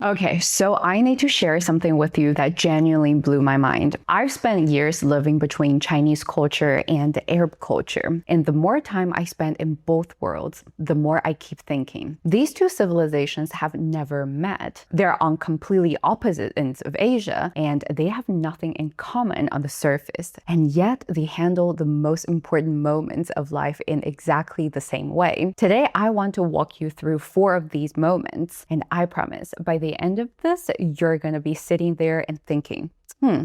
Okay, so I need to share something with you that genuinely blew my mind. I've spent years living between Chinese culture and Arab culture, and the more time I spend in both worlds, the more I keep thinking. These two civilizations have never met. They're on completely opposite ends of Asia, and they have nothing in common on the surface, and yet they handle the most important moments of life in exactly the same way. Today, I want to walk you through 4 of these moments, and I promise by the end of this, you're gonna be sitting there and thinking,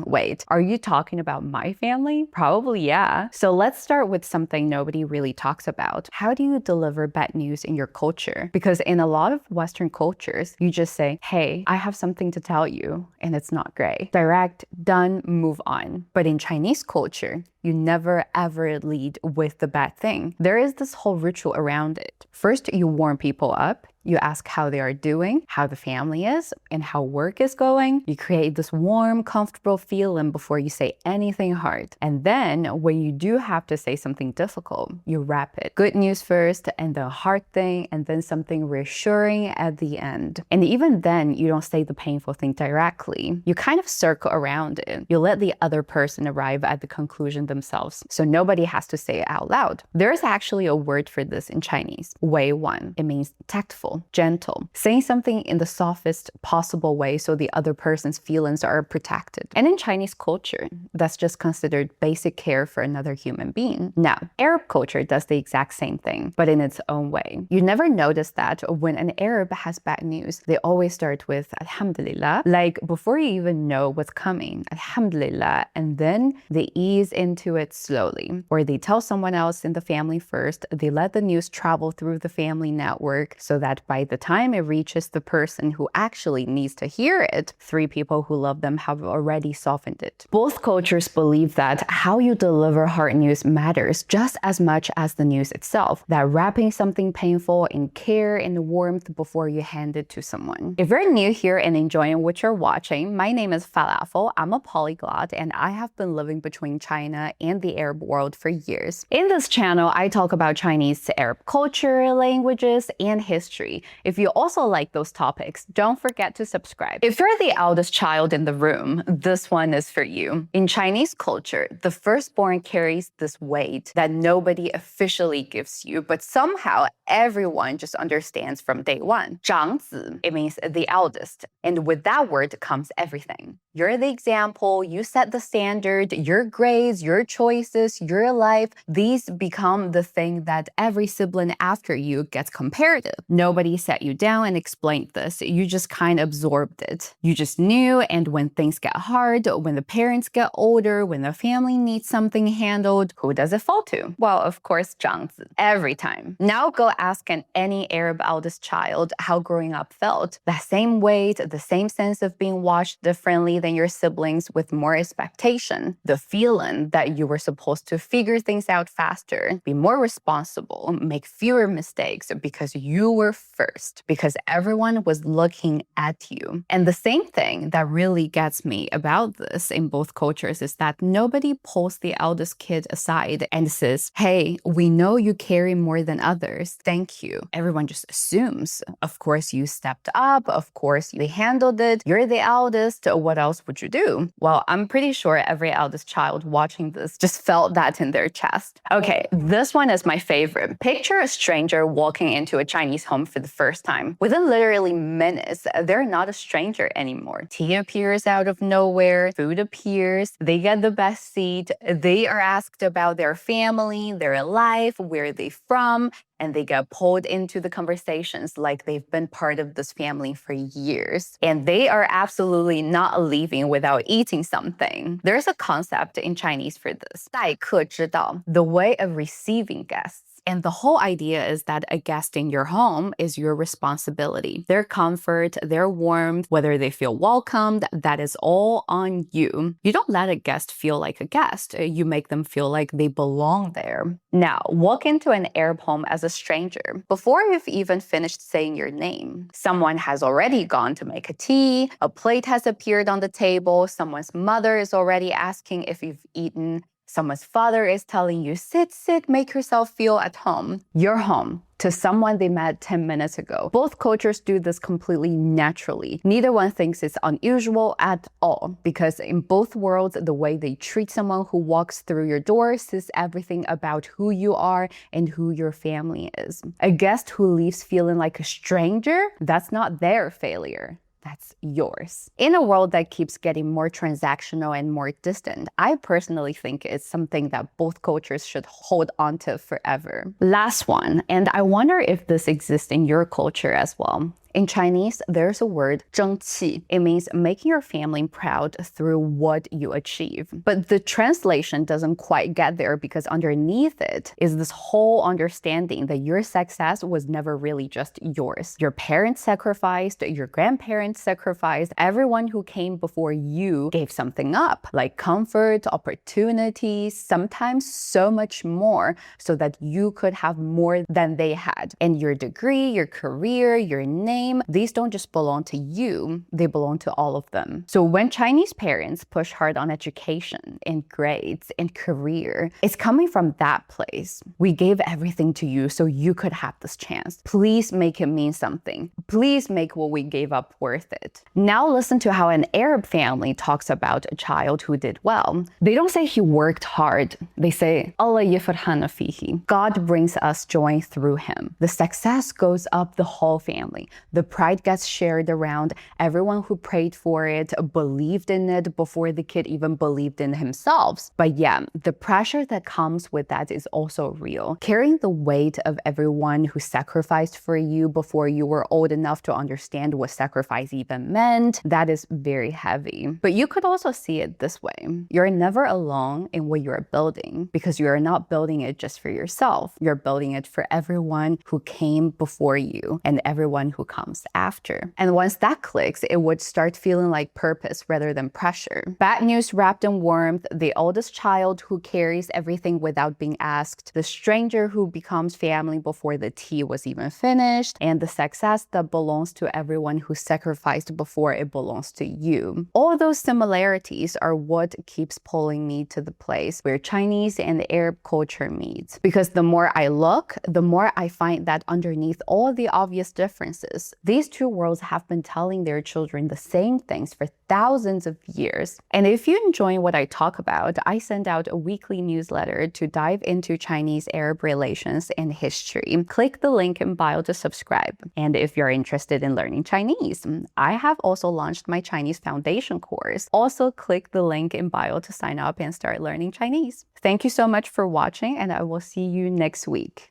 wait, are you talking about my family? Probably, yeah. So let's start with something nobody really talks about. How do you deliver bad news in your culture? Because in a lot of Western cultures, you just say, hey, I have something to tell you, and it's not great. Direct, done, move on. But in Chinese culture, you never ever lead with the bad thing. There is this whole ritual around it. First, you warm people up. You ask how they are doing, how the family is, and how work is going. You create this warm, comfortable feeling before you say anything hard. And then when you do have to say something difficult, you wrap it. Good news first, and the hard thing, and then something reassuring at the end. And even then, you don't say the painful thing directly. You kind of circle around it. You let the other person arrive at the conclusion themselves, so nobody has to say it out loud. There's actually a word for this in Chinese, wei wan. It means tactful, gentle, saying something in the softest possible way so the other person's feelings are protected. And in Chinese culture, that's just considered basic care for another human being. Now, Arab culture does the exact same thing, but in its own way. You never notice that when an Arab has bad news, they always start with Alhamdulillah, like before you even know what's coming, Alhamdulillah, and then they ease into it slowly. Or they tell someone else in the family first, they let the news travel through the family network so that by the time it reaches the person who actually needs to hear it, 3 people who love them have already softened it. Both cultures believe that how you deliver hard news matters just as much as the news itself, that wrapping something painful in care and warmth before you hand it to someone. If you're new here and enjoying what you're watching, my name is Falafel. I'm a polyglot and I have been living between China and the Arab world for years. In this channel, I talk about Chinese to Arab culture, languages, and history. If you also like those topics, don't forget to subscribe. If you're the eldest child in the room, this one is for you. In Chinese culture, the firstborn carries this weight that nobody officially gives you, but somehow everyone just understands from day one. 长子, it means the eldest. And with that word comes everything. You're the example, you set the standard, your grades, your choices, your life, these become the thing that every sibling after you gets compared to. Nobody sat you down and explained this. You just kind of absorbed it. You just knew, and when things get hard, when the parents get older, when the family needs something handled, who does it fall to? Well, of course, 长子. Every time. Now go ask any Arab eldest child how growing up felt. That same weight, the same sense of being watched differently than your siblings with more expectation. The feeling that you were supposed to figure things out faster, be more responsible, make fewer mistakes because you were first, because everyone was looking at you. And the same thing that really gets me about this in both cultures is that nobody pulls the eldest kid aside and says, hey, we know you carry more than others. Thank you. Everyone just assumes, of course, you stepped up. Of course, you handled it. You're the eldest. What else would you do? Well, I'm pretty sure every eldest child watching this just felt that in their chest. Okay, this one is my favorite. Picture a stranger walking into a Chinese home for the first time. Within literally minutes, they're not a stranger anymore. Tea appears out of nowhere, food appears, they get the best seat, they are asked about their family, their life, where they're from, and they get pulled into the conversations like they've been part of this family for years. And they are absolutely not leaving without eating something. There's a concept in Chinese for this, 待客之道, the way of receiving guests. And the whole idea is that a guest in your home is your responsibility. Their comfort, their warmth, whether they feel welcomed, that is all on you. You don't let a guest feel like a guest. You make them feel like they belong there. Now, walk into an Arab home as a stranger. Before you've even finished saying your name, someone has already gone to make a tea, a plate has appeared on the table, someone's mother is already asking if you've eaten. Someone's father is telling you, sit, make yourself feel at home. You're home to someone they met 10 minutes ago. Both cultures do this completely naturally. Neither one thinks it's unusual at all, because in both worlds, the way they treat someone who walks through your door says everything about who you are and who your family is. A guest who leaves feeling like a stranger, that's not their failure. That's yours. In a world that keeps getting more transactional and more distant, I personally think it's something that both cultures should hold on to forever. Last one, and I wonder if this exists in your culture as well. In Chinese, there's a word, 争气. It means making your family proud through what you achieve. But the translation doesn't quite get there, because underneath it is this whole understanding that your success was never really just yours. Your parents sacrificed, your grandparents sacrificed, everyone who came before you gave something up, like comfort, opportunities, sometimes so much more, so that you could have more than they had. And your degree, your career, your name, these don't just belong to you, they belong to all of them. So when Chinese parents push hard on education and grades and career, it's coming from that place. We gave everything to you so you could have this chance. Please make it mean something. Please make what we gave up worth it. Now listen to how an Arab family talks about a child who did well. They don't say he worked hard. They say, Allah yafrahana fihi. God brings us joy through him. The success goes up the whole family. The pride gets shared around. Everyone who prayed for it believed in it before the kid even believed in himself. But yeah, the pressure that comes with that is also real. Carrying the weight of everyone who sacrificed for you before you were old enough to understand what sacrifice even meant, that is very heavy. But you could also see it this way. You're never alone in what you're building, because you are not building it just for yourself. You're building it for everyone who came before you and everyone who comes after. And once that clicks, it would start feeling like purpose rather than pressure. Bad news wrapped in warmth, the oldest child who carries everything without being asked, the stranger who becomes family before the tea was even finished, and the success that belongs to everyone who sacrificed before it belongs to you. All those similarities are what keeps pulling me to the place where Chinese and Arab culture meet. Because the more I look, the more I find that underneath all the obvious differences, these two worlds have been telling their children the same things for thousands of years. And if you enjoy what I talk about, I send out a weekly newsletter to dive into Chinese-Arab relations and history. Click the link in bio to subscribe. And if you're interested in learning Chinese, I have also launched my Chinese Foundation course. Also, click the link in bio to sign up and start learning Chinese. Thank you so much for watching, and I will see you next week.